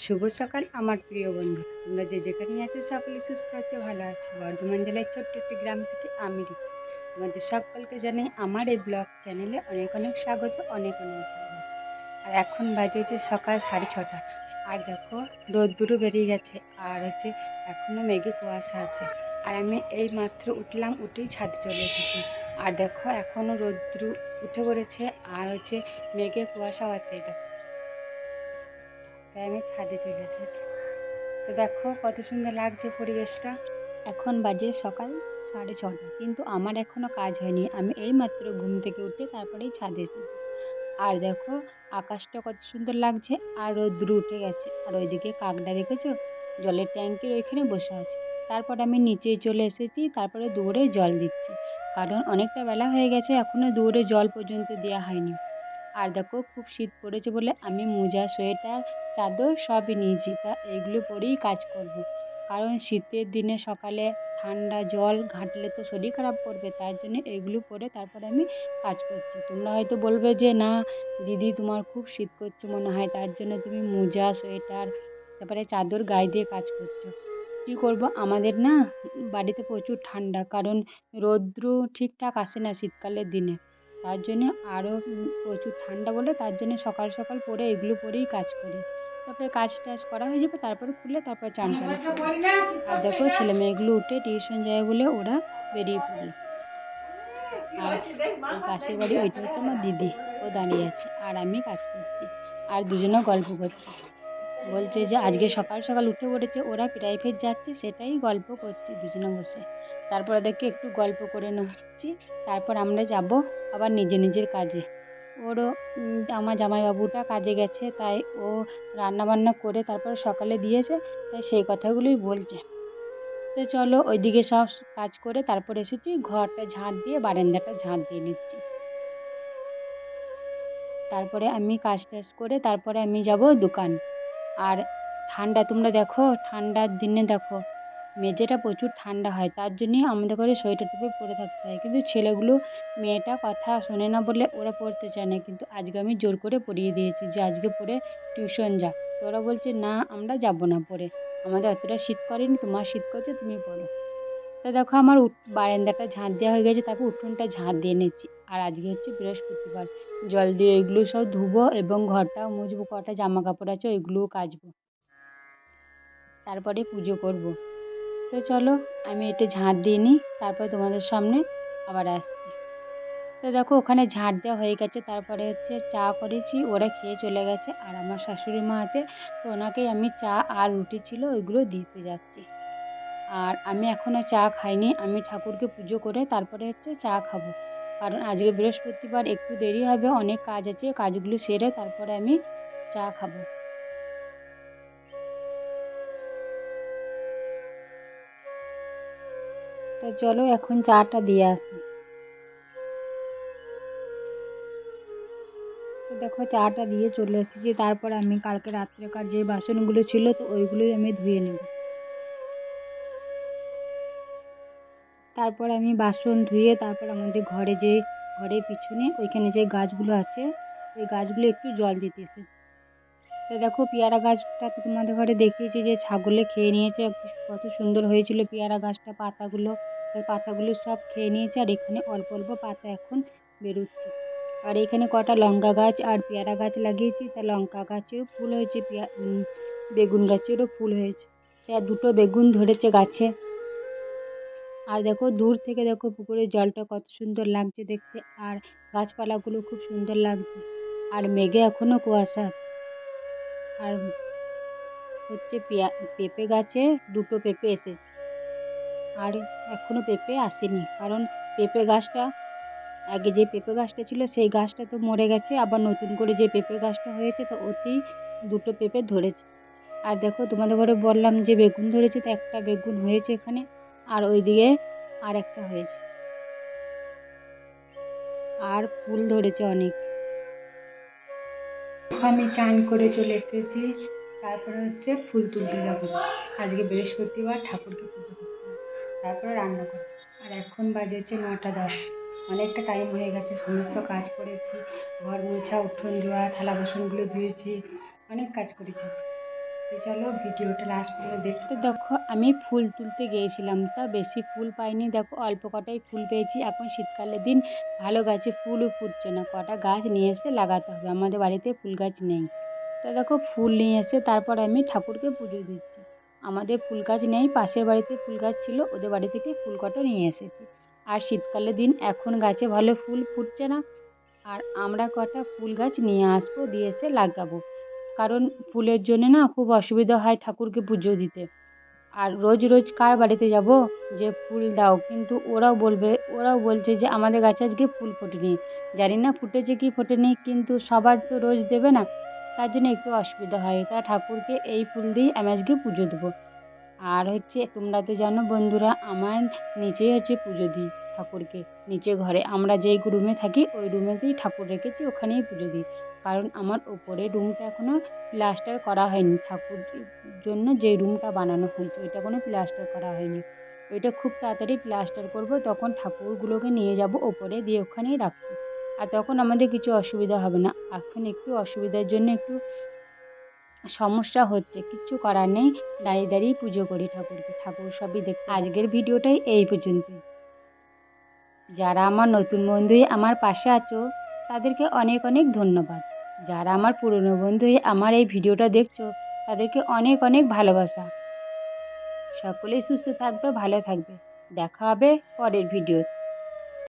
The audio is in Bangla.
শুভ সকাল আমার প্রিয় বন্ধু, তোমরা যে যেখানেই আছো সকলে সুস্থ আছো, ভালো আছো। বর্ধমান জেলার ছোট্ট একটি গ্রাম থেকে আমি রিতা। তোমাদের সকলকে জানাই আমার এই ব্লগ চ্যানেলে অনেক অনেক স্বাগত, অনেক অনেক ভালোবাসা। আর এখন বাজে হচ্ছে সকাল 6:30। আর দেখো রোদ্দুরও বেরিয়ে গেছে, আর হচ্ছে এখনো মেঘে কুয়াশা আছে। আর আমি এই মাত্র উঠলাম, উঠেই ছাদে চলে এসেছি। আর দেখো এখনো রোদ্দুর উঠে পড়েছে, আর হচ্ছে মেঘে কুয়াশাও আছে। দেখো, তাই আমি ছাদে চলে এসেছি। তো দেখো কত সুন্দর লাগছে পরিবেশটা। এখন বাজে সকাল 6:30, কিন্তু আমার এখনো কাজ হয়নি। আমি এইমাত্র ঘুম থেকে উঠে তারপরেই ছাদে এসেছি। আর দেখো আকাশটা কত সুন্দর লাগছে, আর রোদ্দুর উঠে গেছে। আর ওইদিকে কাকটা দেখেছো, জলের ট্যাঙ্কির ওইখানে বসে আছে। তারপর আমি নিচেই চলে এসেছি, তারপরে দৌড়ে জল দিচ্ছি, কারণ অনেকটা বেলা হয়ে গেছে, এখনো দৌড়ে জল পর্যন্ত দেওয়া হয়নি। আর দেখো খুব শীত পড়েছে বলে আমি মোজা, সোয়েটার, চাদর সবই নিয়েছি। তা এগুলো পরেই কাজ করব। কারণ শীতের দিনে সকালে ঠান্ডা জল ঘাঁটলে তো শরীর খারাপ করবে, তার জন্য এগুলো পরে তারপরে আমি কাজ করছি। তোমরা হয়তো বলবে যে না দিদি, তোমার খুব শীত করছে মনে হয়, তার জন্য তুমি মোজা, সোয়েটার, তারপরে চাদর গায়ে দিয়ে কাজ করছো। কী করব, আমাদের না বাড়িতে প্রচুর ঠান্ডা, কারণ রৌদ্র ঠিকঠাক আসে না শীতকালের দিনে। তার জন্য আরও প্রচুর ঠান্ডা বলে, তার জন্য সকাল সকাল পরে এগুলো পরেই কাজ করি। তারপরে কাজ টাজ করা হয়ে যাবে, তারপরে খুলে তারপর চান টান করবো। আর দেখো ছেলে মেয়েগুলো উঠে টিউশন যায় বলে ওরা বেরিয়ে পড়লো। আর ওই পাশের বাড়ি ওইটা হচ্ছে আমার দিদি, ও দাঁড়িয়ে আছে আর আমি কাজ করছি। আর দুজনে গল্প করছি, বলছে যে আজকে সকাল সকাল উঠে পড়েছে, ওরা প্রাইভেট যাচ্ছে, সেটাই গল্প করছি দুজনে বসে। তারপর ওদেরকে একটু গল্প করে নিচ্ছি, তারপর আমরা যাব আবার নিজের নিজের কাজে। ওরও আমার জামাইবাবুটা কাজে গেছে, তাই ও রান্না বান্না করে তারপর সকালে দিয়েছে, তাই সেই কথাগুলোই বলছে। তো চলো ওইদিকে সব কাজ করে তারপর এসেছি, ঘরটা ঝাঁট দিয়ে বারান্দাটা ঝাঁট দিয়ে নিচ্ছি। তারপরে আমি কাজ টাজ করে তারপরে আমি যাব দোকান। আর ঠান্ডা তোমরা দেখো, ঠান্ডার দিনে দেখো মেঝেটা প্রচুর ঠান্ডা হয়, তার জন্যই আমাদের ঘরে সোয়েটার টুপি পরে থাকতে হয়। কিন্তু ছেলেগুলো, মেয়েটা কথা শোনে না বলে ওরা পড়তে চায় না, কিন্তু আজকে আমি জোর করে পরিয়ে দিয়েছি যে আজকে পরে টিউশন যা। তো ওরা বলছে না আমরা যাব না পরে, আমাদের অতটা শীত করেনি, তোমার শীত করছে তুমি পড়ো। তো দেখো আমার বারান্দাটা ঝাঁট দেওয়া হয়ে গেছে, তারপর উঠোনটা ঝাঁট দিয়ে নিচ্ছি। আর আজকে হচ্ছে বৃহস্পতিবার, জল দিয়ে এগুলো সব ধুবো এবং ঘরটাও মুছবো, কটা জামা কাপড় আছে ওইগুলোও কাচবো, তারপরে পুজো করব। তো চলো আমি এটা ঝাঁট দিয়ে নিই, তারপর তোমাদের সামনে আবার আসছি। তো দেখো ওখানে ঝাঁট দেওয়া হয়ে গেছে, তারপরে হচ্ছে চা করেছি, ওরা খেয়ে চলে গেছে। আর আমার শাশুড়ি মা আছে, তো ওনাকেই আমি চা আর রুটি ছিল ওইগুলো দিতে যাচ্ছি। আর আমি এখনও চা খাইনি, আমি ঠাকুরকে পুজো করে তারপরে হচ্ছে চা খাবো, কারণ আজকে বৃহস্পতিবার একটু দেরি হবে, অনেক কাজ আছে, কাজগুলো সেরে তারপরে আমি চা খাবো। তো চলো এখন চাটা দিয়ে আসি। তো দেখো চাটা দিয়ে চলে এসেছি, তারপর আমি কালকে রাত্রেকার যে বাসনগুলো ছিল তো ওইগুলোই আমি ধুয়ে নেব। তারপর আমি বাসন ধুয়ে তারপর আমাদের ঘরে যে, ঘরের পিছনে ওইখানে যে গাছগুলো আছে, ওই গাছগুলো একটু জল দিতে এসেছি। তো দেখো পেয়ারা গাছটা তো তোমাদের ঘরে দেখিয়েছি যে ছাগলে খেয়ে নিয়েছে, কত সুন্দর হয়েছিল পেয়ারা গাছটা, পাতাগুলো, ওই পাতাগুলো সব খেয়ে নিয়েছে। আর এখানে অল্প অল্প পাতা এখন বেরোচ্ছে। আর এখানে কটা লঙ্কা গাছ আর পেয়ারা গাছ লাগিয়েছি, তা লঙ্কা গাছেও ফুল হয়েছে, বেগুন গাছেরও ফুল হয়েছে। তা দুটো বেগুন ধরেছে গাছে। আর দেখো দূর থেকে দেখো পুকুরের জলটা কত সুন্দর লাগছে দেখতে, আর গাছপালাগুলো খুব সুন্দর লাগছে। আর মেঘে এখনো কুয়াশা আছে। আর হচ্ছে পেঁপে গাছে দুটো পেঁপে এসেছে, আর এখনো পেঁপে আসেনি, কারণ পেঁপে গাছটা, আগে যে পেঁপে গাছটা ছিল সেই গাছটা তো মরে গেছে, আবার নতুন করে যে পেঁপে গাছটা হয়েছে তো ওতেই দুটো পেঁপে ধরেছে। আর দেখো তোমাদের ঘরে বললাম যে বেগুন ধরেছে, তো একটা বেগুন হয়েছে এখানে, আর ওইদিকে আর একটা হয়েছে, আর ফুল ধরেছে অনেক। আমি চান করে চলে এসেছি, তারপরে হচ্ছে ফুল তুলতে যাবো। আজকে বৃহস্পতিবার, ঠাকুরকে পুজো করতে হবে, তারপরে রান্না করবো। আর এখন বাজে হচ্ছে 9:10, অনেকটা টাইম হয়ে গেছে, সমস্ত কাজ করেছি, ঘর মোছা, উঠোন ধোয়া, থালা বাসনগুলো ধুয়েছি, অনেক কাজ করেছি। তো চলো ভিডিওটা লাস্ট পর্যন্ত দেখতে। দেখো আমি ফুল তুলতে গিয়েছিলাম, তা বেশি ফুল পাইনি, দেখো অল্প কটাই ফুল পেয়েছি। এখন শীতকালের দিন, ভালো গাছে ফুলও ফুটছে না, কটা গাছ নিয়ে এসে লাগাতে হবে, আমাদের বাড়িতে ফুল গাছ নেই। তো দেখো ফুল নিয়ে এসে তারপর আমি ঠাকুরকে পুজো দিচ্ছি। আমাদের ফুল গাছ নেই, পাশের বাড়িতে ফুল গাছ ছিল, ওদের বাড়ি থেকে ফুল কটা নিয়ে এসেছি। আর শীতকালের দিন এখন গাছে ভালো ফুল ফুটছে না, আর আমরা কটা ফুল গাছ নিয়ে আসবো, দিয়ে এসে লাগাবো। কারণ ফুলের জন্য না খুব অসুবিধা হয় ঠাকুরকে পুজো দিতে। আর রোজ রোজ কার বাড়িতে যাব যে ফুল দাও, কিন্তু ওরাও বলছে যে আমাদের গাছে আজকে ফুল ফোটেনি। জানি না ফুটেছে কি ফোটেনি, কিন্তু সবার তো রোজ দেবে না, তার জন্য একটু অসুবিধা হয়। তা ঠাকুরকে এই ফুল দিয়েই আমি আজকে পুজো দেবো। আর হচ্ছে তোমরা তো জানো বন্ধুরা, আমার নিচেই হচ্ছে পুজো দিই ঠাকুরকে। নিচে ঘরে আমরা যেই রুমে থাকি ওই রুমেতেই ঠাকুর রেখেছি, ওখানেই পুজো দিই। কারণ আমার ওপরের রুমটা এখনও প্লাস্টার করা হয়নি, ঠাকুর জন্য যে রুমটা বানানো হয়েছে ওইটা কোনো প্লাস্টার করা হয়নি। ওইটা খুব তাড়াতাড়ি প্লাস্টার করব, তখন ঠাকুরগুলোকে নিয়ে যাব ওপরে, দিয়ে ওখানেই রাখবো। আর তখন আমাদের কিছু অসুবিধা হবে না। এখন একটু অসুবিধার জন্য একটু সমস্যা হচ্ছে, কিচ্ছু করার নেই। দাঁড়িয়ে দাঁড়িয়ে পুজো করি ঠাকুরকে, ঠাকুর সবই দেখতে। আজকের ভিডিওটাই এই পর্যন্তই। যারা আমার নতুন বন্ধু হয়ে আমার পাশে আছো তাদেরকে অনেক অনেক ধন্যবাদ। যারা আমার পুরনো বন্ধু হয়ে আমার এই ভিডিওটা দেখছো তাদেরকে অনেক অনেক ভালোবাসা। সকলেই সুস্থ থাকবে, ভালো থাকবে। দেখা হবে পরের ভিডিও।